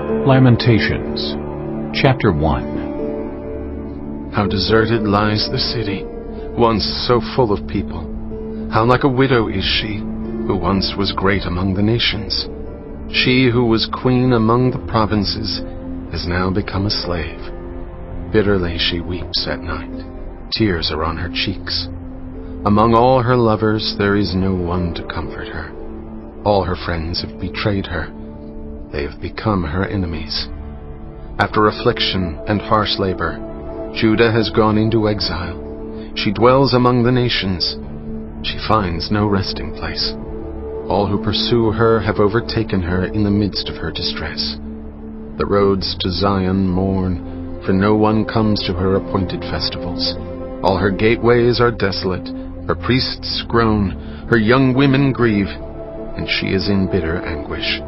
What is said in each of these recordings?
Lamentations, chapter 1. How deserted lies the city, once so full of people. How like a widow is she, who once was great among the nations. She who was queen among the provinces has now become a slave. Bitterly she weeps at night. Tears are on her cheeks. Among all her lovers there is no one to comfort her. All her friends have betrayed her. They have become her enemies. After affliction and harsh labor, Judah has gone into exile. She dwells among the nations. She finds no resting place. All who pursue her have overtaken her in the midst of her distress. The roads to Zion mourn, for no one comes to her appointed festivals. All her gateways are desolate, her priests groan, her young women grieve, and she is in bitter anguish.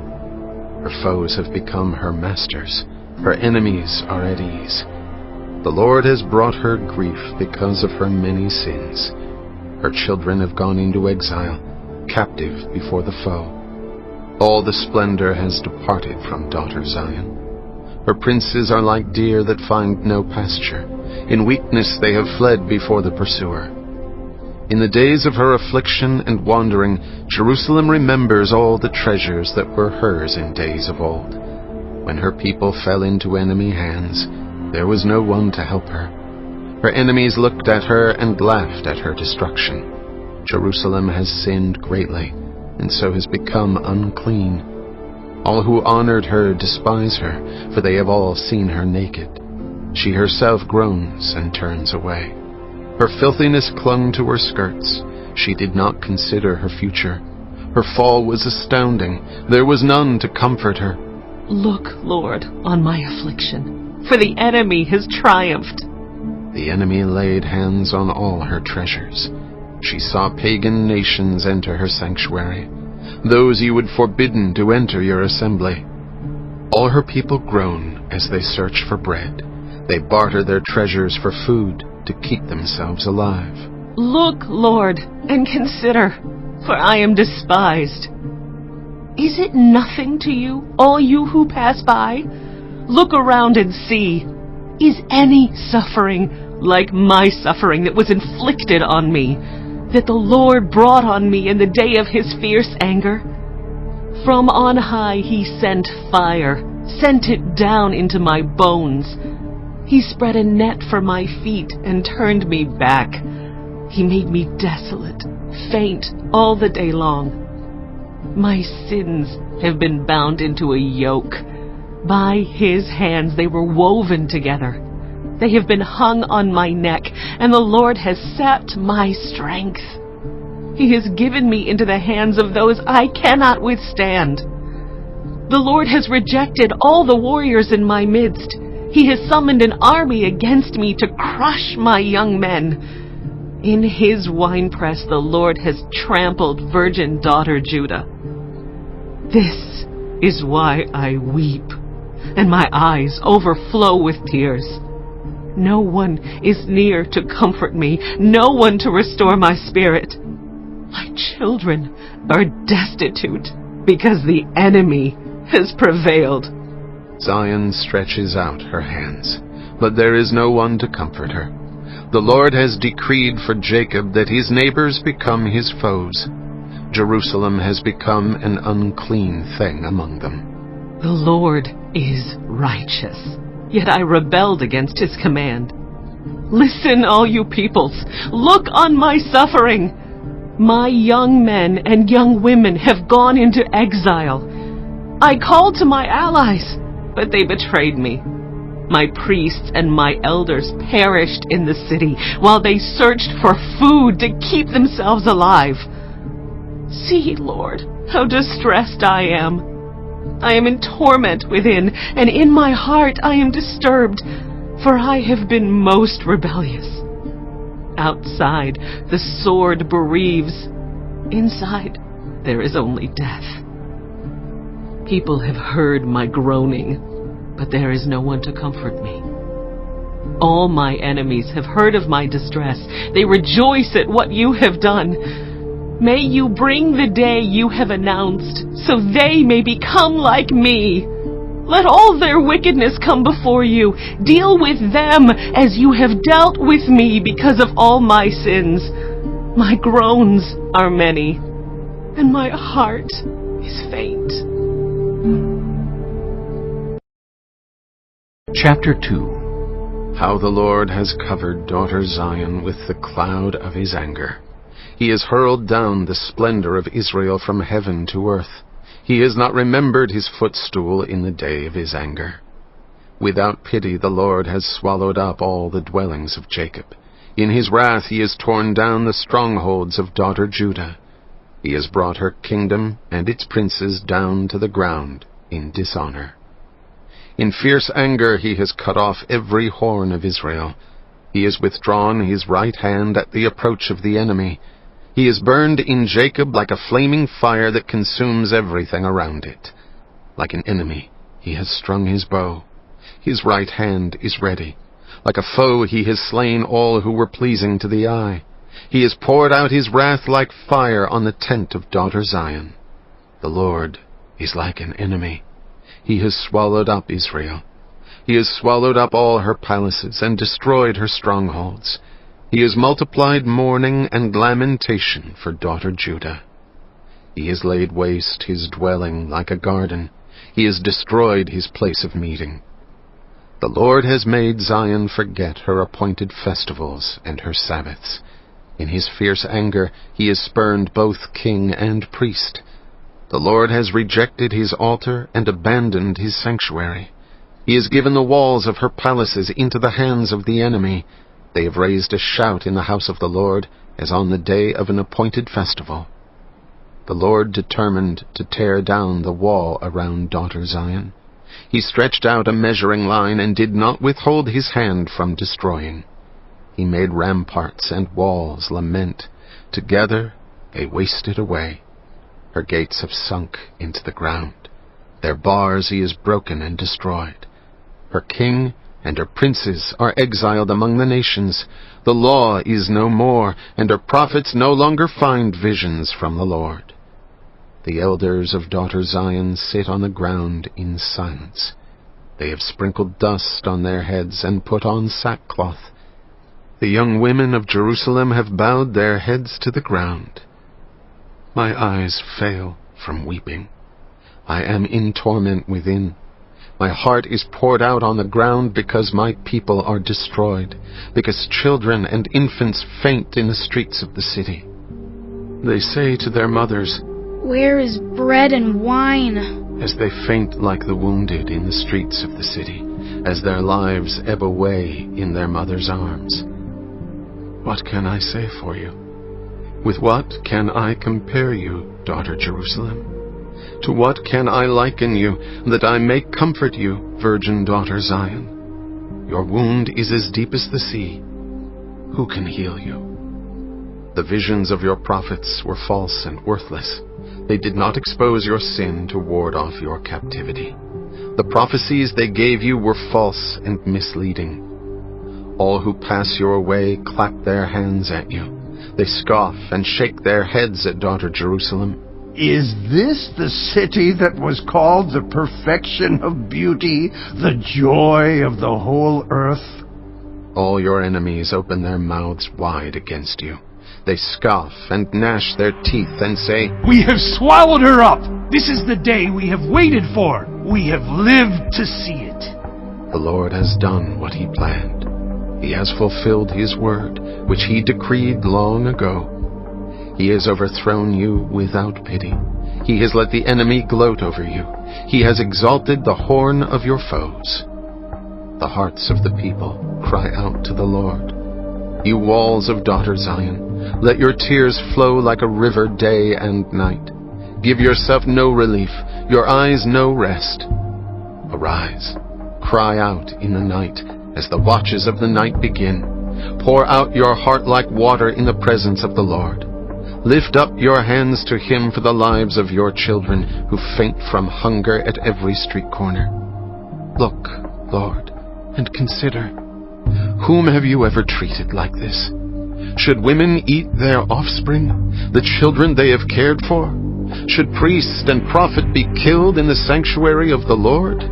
Her foes have become her masters, her enemies are at ease. The Lord has brought her grief because of her many sins. Her children have gone into exile, captive before the foe. All the splendor has departed from daughter Zion. Her princes are like deer that find no pasture. In weakness they have fled before the pursuer. In the days of her affliction and wandering, Jerusalem remembers all the treasures that were hers in days of old. When her people fell into enemy hands, there was no one to help her. Her enemies looked at her and laughed at her destruction. Jerusalem has sinned greatly, and so has become unclean. All who honored her despise her, for they have all seen her naked. She herself groans and turns away. Her filthiness clung to her skirts. She did not consider her future. Her fall was astounding. There was none to comfort her. Look, Lord, on my affliction, for the enemy has triumphed. The enemy laid hands on all her treasures. She saw pagan nations enter her sanctuary, those you had forbidden to enter your assembly. All her people groan as they search for bread. They barter their treasures for food to keep themselves alive. Look, Lord, and consider, for I am despised. Is it nothing to you, all you who pass by? Look around and see. Is any suffering like my suffering that was inflicted on me, that the Lord brought on me in the day of his fierce anger? From on high he sent fire, sent it down into my bones. He spread a net for my feet and turned me back. He made me desolate, faint all the day long. My sins have been bound into a yoke. By his hands they were woven together. They have been hung on my neck, and the Lord has sapped my strength. He has given me into the hands of those I cannot withstand. The Lord has rejected all the warriors in my midst. He has summoned an army against me to crush my young men. In his winepress the Lord has trampled virgin daughter Judah. This is why I weep, and my eyes overflow with tears. No one is near to comfort me, no one to restore my spirit. My children are destitute because the enemy has prevailed. Zion stretches out her hands, but there is no one to comfort her. The Lord has decreed for Jacob that his neighbors become his foes. Jerusalem has become an unclean thing among them. The Lord is righteous, yet I rebelled against his command. Listen, all you peoples, look on my suffering. My young men and young women have gone into exile. I called to my allies, but they betrayed me. My priests and my elders perished in the city while they searched for food to keep themselves alive. See, Lord, how distressed I am. I am in torment within, and in my heart I am disturbed, for I have been most rebellious. Outside, the sword bereaves. Inside, there is only death. People have heard my groaning, but there is no one to comfort me. All my enemies have heard of my distress. They rejoice at what you have done. May you bring the day you have announced, so they may become like me. Let all their wickedness come before you. Deal with them as you have dealt with me because of all my sins. My groans are many, and my heart is faint. Chapter 2. How the Lord has covered daughter Zion with the cloud of his anger. He has hurled down the splendor of Israel from heaven to earth. He has not remembered his footstool in the day of his anger. Without pity the Lord has swallowed up all the dwellings of Jacob. In his wrath he has torn down the strongholds of daughter Judah. He has brought her kingdom and its princes down to the ground in dishonor. In fierce anger he has cut off every horn of Israel. He has withdrawn his right hand at the approach of the enemy. He is burned in Jacob like a flaming fire that consumes everything around it. Like an enemy, he has strung his bow. His right hand is ready. Like a foe, he has slain all who were pleasing to the eye. He has poured out his wrath like fire on the tent of daughter Zion. The Lord is like an enemy. He has swallowed up Israel. He has swallowed up all her palaces and destroyed her strongholds. He has multiplied mourning and lamentation for daughter Judah. He has laid waste his dwelling like a garden. He has destroyed his place of meeting. The Lord has made Zion forget her appointed festivals and her Sabbaths. In his fierce anger he has spurned both king and priest. The Lord has rejected his altar and abandoned his sanctuary. He has given the walls of her palaces into the hands of the enemy. They have raised a shout in the house of the Lord, as on the day of an appointed festival. The Lord determined to tear down the wall around daughter Zion. He stretched out a measuring line and did not withhold his hand from destroying. He made ramparts and walls lament. Together they wasted away. Her gates have sunk into the ground. Their bars he has broken and destroyed. Her king and her princes are exiled among the nations. The law is no more, and her prophets no longer find visions from the Lord. The elders of daughter Zion sit on the ground in silence. They have sprinkled dust on their heads and put on sackcloth. The young women of Jerusalem have bowed their heads to the ground. My eyes fail from weeping. I am in torment within. My heart is poured out on the ground because my people are destroyed, because children and infants faint in the streets of the city. They say to their mothers, "Where is bread and wine?" as they faint like the wounded in the streets of the city, as their lives ebb away in their mother's arms. What can I say for you? With what can I compare you, daughter Jerusalem? To what can I liken you, that I may comfort you, virgin daughter Zion? Your wound is as deep as the sea. Who can heal you? The visions of your prophets were false and worthless. They did not expose your sin to ward off your captivity. The prophecies they gave you were false and misleading. All who pass your way clap their hands at you. They scoff and shake their heads at daughter Jerusalem. Is this the city that was called the perfection of beauty, the joy of the whole earth? All your enemies open their mouths wide against you. They scoff and gnash their teeth and say, "We have swallowed her up! This is the day we have waited for! We have lived to see it!" The Lord has done what he planned. He has fulfilled his word, which he decreed long ago. He has overthrown you without pity. He has let the enemy gloat over you. He has exalted the horn of your foes. The hearts of the people cry out to the Lord. You walls of daughter Zion, let your tears flow like a river day and night. Give yourself no relief, your eyes no rest. Arise, cry out in the night, as the watches of the night begin. Pour out your heart like water in the presence of the Lord. Lift up your hands to him for the lives of your children who faint from hunger at every street corner. Look, Lord, and consider. Whom have you ever treated like this? Should women eat their offspring, the children they have cared for? Should priest and prophet be killed in the sanctuary of the Lord?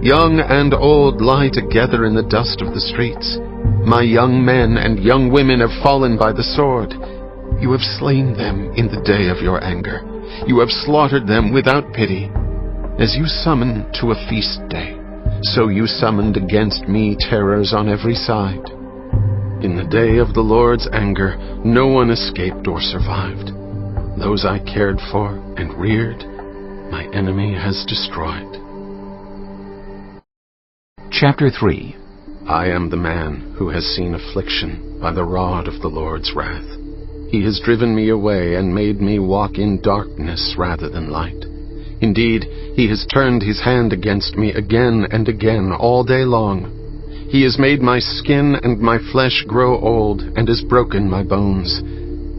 Young and old lie together in the dust of the streets. My young men and young women have fallen by the sword. You have slain them in the day of your anger. You have slaughtered them without pity. As you summon to a feast day, so you summoned against me terrors on every side. In the day of the Lord's anger, no one escaped or survived. Those I cared for and reared, my enemy has destroyed. Chapter 3. I am the man who has seen affliction by the rod of the Lord's wrath. He has driven me away and made me walk in darkness rather than light. Indeed, he has turned his hand against me again and again all day long. He has made my skin and my flesh grow old and has broken my bones.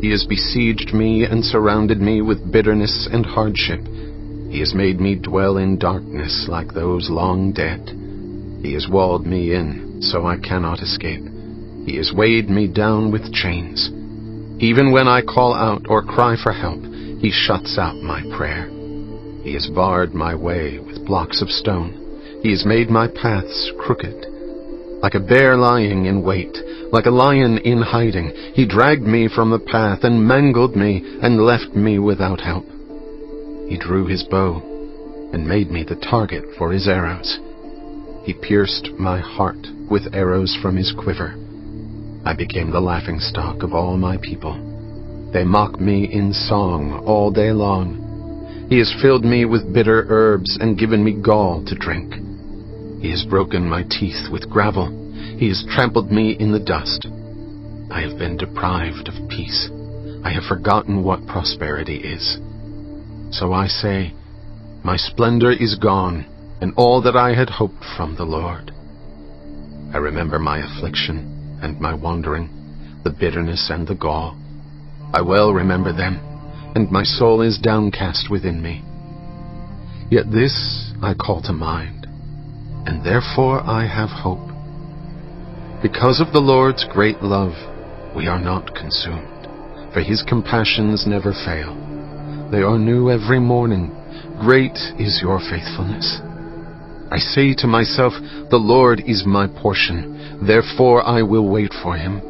He has besieged me and surrounded me with bitterness and hardship. He has made me dwell in darkness like those long dead. He has walled me in, so I cannot escape. He has weighed me down with chains. Even when I call out or cry for help, he shuts out my prayer. He has barred my way with blocks of stone. He has made my paths crooked. Like a bear lying in wait, like a lion in hiding, he dragged me from the path and mangled me and left me without help. He drew his bow and made me the target for his arrows. He pierced my heart with arrows from his quiver. I became the laughingstock of all my people. They mock me in song all day long. He has filled me with bitter herbs and given me gall to drink. He has broken my teeth with gravel. He has trampled me in the dust. I have been deprived of peace. I have forgotten what prosperity is. So I say, my splendor is gone, and all that I had hoped from the Lord. I remember my affliction and my wandering, the bitterness and the gall. I well remember them, and my soul is downcast within me. Yet this I call to mind, and therefore I have hope. Because of the Lord's great love, we are not consumed, for his compassions never fail. They are new every morning. Great is your faithfulness. I say to myself, the Lord is my portion, therefore I will wait for him.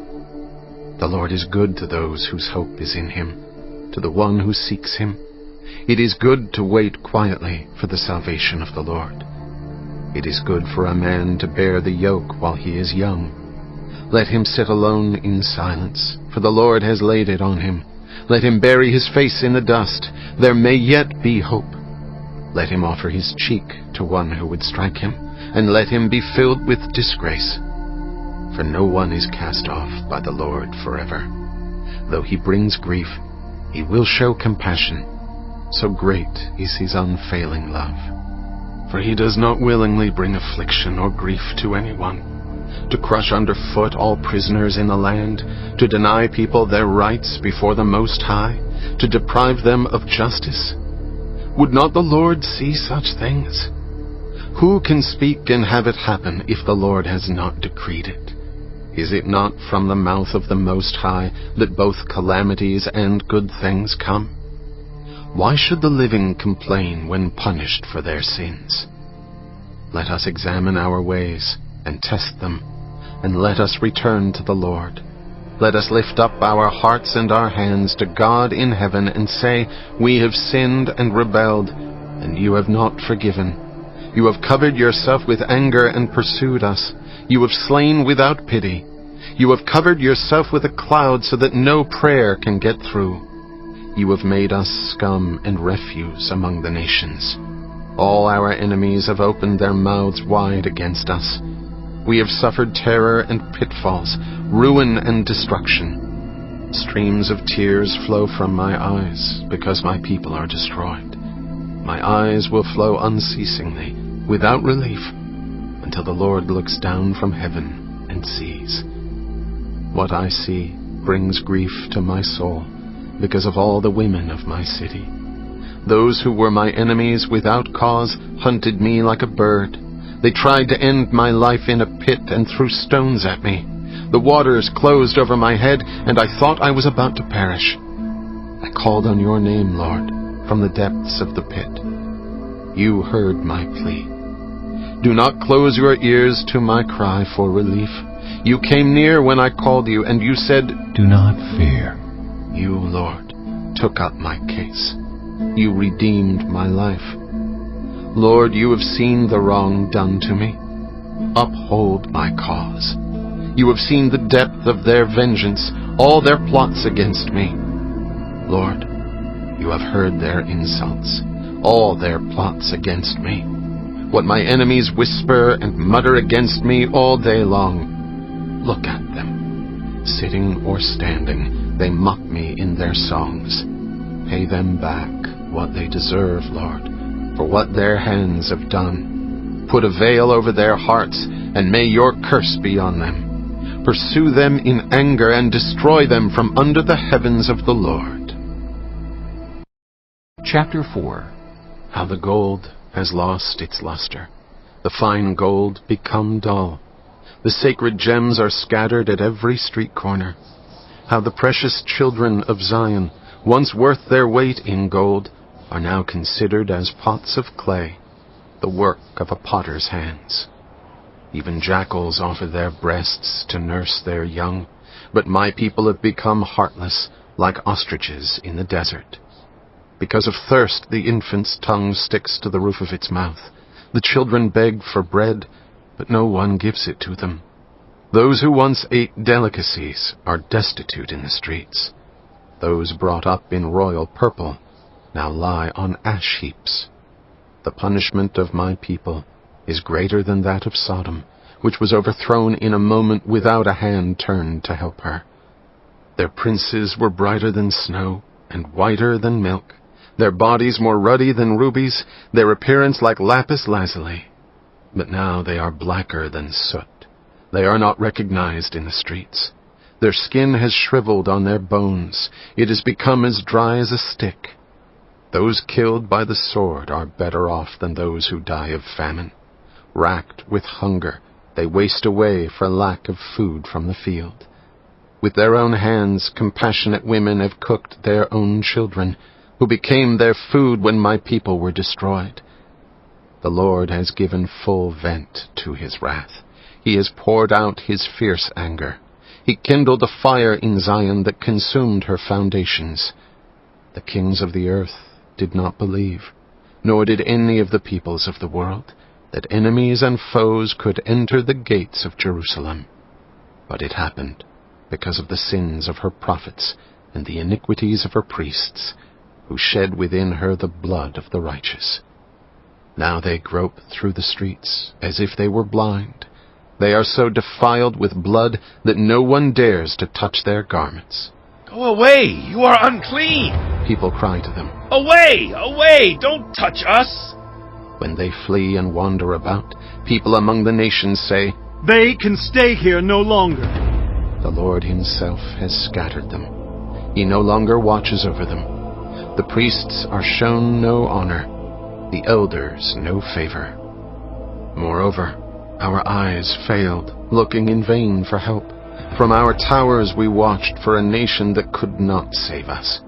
The Lord is good to those whose hope is in him, to the one who seeks him. It is good to wait quietly for the salvation of the Lord. It is good for a man to bear the yoke while he is young. Let him sit alone in silence, for the Lord has laid it on him. Let him bury his face in the dust. There may yet be hope. Let him offer his cheek to one who would strike him, and let him be filled with disgrace. For no one is cast off by the Lord forever. Though he brings grief, he will show compassion. So great is his unfailing love. For he does not willingly bring affliction or grief to anyone. To crush underfoot all prisoners in the land, to deny people their rights before the Most High, to deprive them of justice. Would not the Lord see such things? Who can speak and have it happen if the Lord has not decreed it? Is it not from the mouth of the Most High that both calamities and good things come? Why should the living complain when punished for their sins? Let us examine our ways and test them, and let us return to the Lord. Let us lift up our hearts and our hands to God in heaven and say, we have sinned and rebelled, and you have not forgiven. You have covered yourself with anger and pursued us. You have slain without pity. You have covered yourself with a cloud so that no prayer can get through. You have made us scum and refuse among the nations. All our enemies have opened their mouths wide against us. We have suffered terror and pitfalls, ruin and destruction. Streams of tears flow from my eyes because my people are destroyed. My eyes will flow unceasingly, without relief, until the Lord looks down from heaven and sees. What I see brings grief to my soul because of all the women of my city. Those who were my enemies without cause hunted me like a bird. They tried to end my life in a pit and threw stones at me. The waters closed over my head, and I thought I was about to perish. I called on your name, Lord, from the depths of the pit. You heard my plea. Do not close your ears to my cry for relief. You came near when I called you, and you said, Do not fear. You, Lord, took up my case. You redeemed my life. Lord, you have seen the wrong done to me. Uphold my cause. You have seen the depth of their vengeance, all their plots against me. Lord, you have heard their insults, all their plots against me. What my enemies whisper and mutter against me all day long. Look at them. Sitting or standing, they mock me in their songs. Pay them back what they deserve, Lord, for what their hands have done. Put a veil over their hearts, and may your curse be on them. Pursue them in anger and destroy them from under the heavens of the Lord. Chapter 4. How the gold has lost its luster, the fine gold become dull. The sacred gems are scattered at every street corner. How the precious children of Zion, once worth their weight in gold, are now considered as pots of clay, the work of a potter's hands. Even jackals offer their breasts to nurse their young, but my people have become heartless, like ostriches in the desert. Because of thirst, the infant's tongue sticks to the roof of its mouth. The children beg for bread, but no one gives it to them. Those who once ate delicacies are destitute in the streets. Those brought up in royal purple now lie on ash heaps. The punishment of my people is greater than that of Sodom, which was overthrown in a moment without a hand turned to help her. Their princes were brighter than snow and whiter than milk, their bodies more ruddy than rubies, their appearance like lapis lazuli. But now they are blacker than soot. They are not recognized in the streets. Their skin has shriveled on their bones. It has become as dry as a stick. Those killed by the sword are better off than those who die of famine. Racked with hunger, they waste away for lack of food from the field. With their own hands, compassionate women have cooked their own children, who became their food when my people were destroyed. The Lord has given full vent to his wrath. He has poured out his fierce anger. He kindled a fire in Zion that consumed her foundations. The kings of the earth did not believe, nor did any of the peoples of the world, that enemies and foes could enter the gates of Jerusalem. But it happened because of the sins of her prophets and the iniquities of her priests, who shed within her the blood of the righteous. Now they grope through the streets as if they were blind. They are so defiled with blood that no one dares to touch their garments. Go away! You are unclean! People cry to them. Away! Away! Don't touch us! When they flee and wander about, people among the nations say, They can stay here no longer. The Lord himself has scattered them. He no longer watches over them. The priests are shown no honor, the elders no favor. Moreover, our eyes failed, looking in vain for help. From our towers we watched for a nation that could not save us.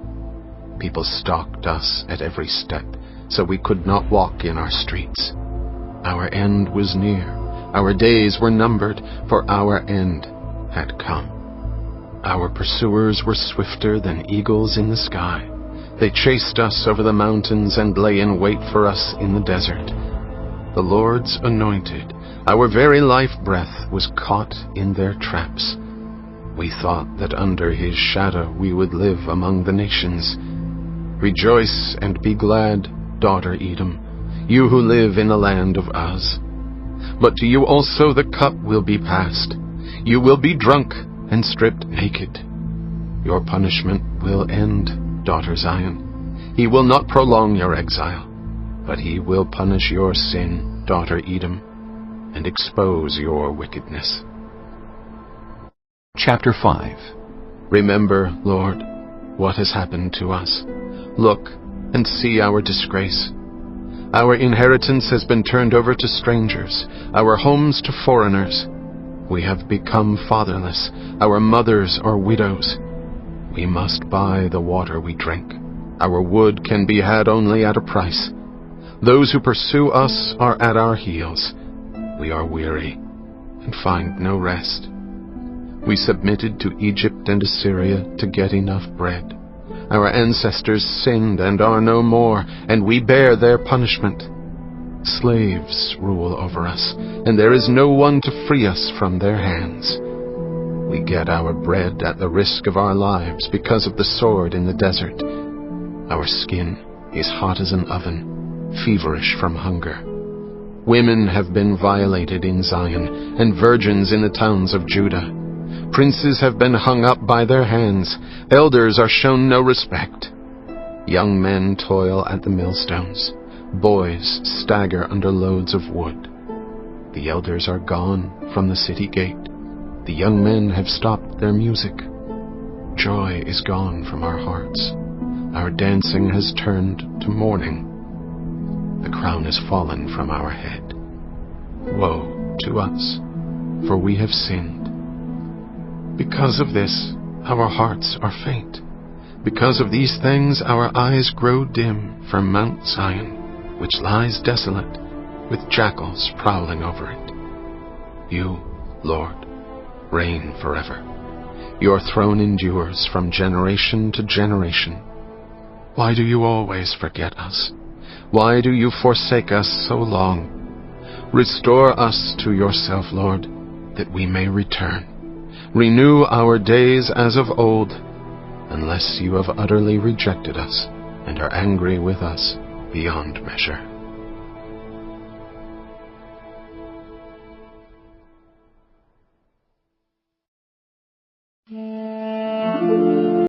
People stalked us at every step, so we could not walk in our streets. Our end was near. Our days were numbered, for our end had come. Our pursuers were swifter than eagles in the sky. They chased us over the mountains and lay in wait for us in the desert. The Lord's anointed, our very life breath, was caught in their traps. We thought that under his shadow we would live among the nations. Rejoice and be glad, daughter Edom, you who live in the land of Uz. But to you also the cup will be passed. You will be drunk and stripped naked. Your punishment will end, daughter Zion. He will not prolong your exile, but he will punish your sin, daughter Edom, and expose your wickedness. Chapter 5. Remember, Lord, what has happened to us. Look and see our disgrace. Our inheritance has been turned over to strangers, our homes to foreigners. We have become fatherless, our mothers are widows. We must buy the water we drink. Our wood can be had only at a price. Those who pursue us are at our heels. We are weary and find no rest. We submitted to Egypt and Assyria to get enough bread. Our ancestors sinned and are no more, and we bear their punishment. Slaves rule over us, and there is no one to free us from their hands. We get our bread at the risk of our lives because of the sword in the desert. Our skin is hot as an oven, feverish from hunger. Women have been violated in Zion, and virgins in the towns of Judah. Princes have been hung up by their hands. Elders are shown no respect. Young men toil at the millstones. Boys stagger under loads of wood. The elders are gone from the city gate. The young men have stopped their music. Joy is gone from our hearts. Our dancing has turned to mourning. The crown has fallen from our head. Woe to us, for we have sinned. Because of this, our hearts are faint. Because of these things, our eyes grow dim from Mount Zion, which lies desolate, with jackals prowling over it. You, Lord, reign forever. Your throne endures from generation to generation. Why do you always forget us? Why do you forsake us so long? Restore us to yourself, Lord, that we may return. Renew our days as of old, unless you have utterly rejected us and are angry with us beyond measure.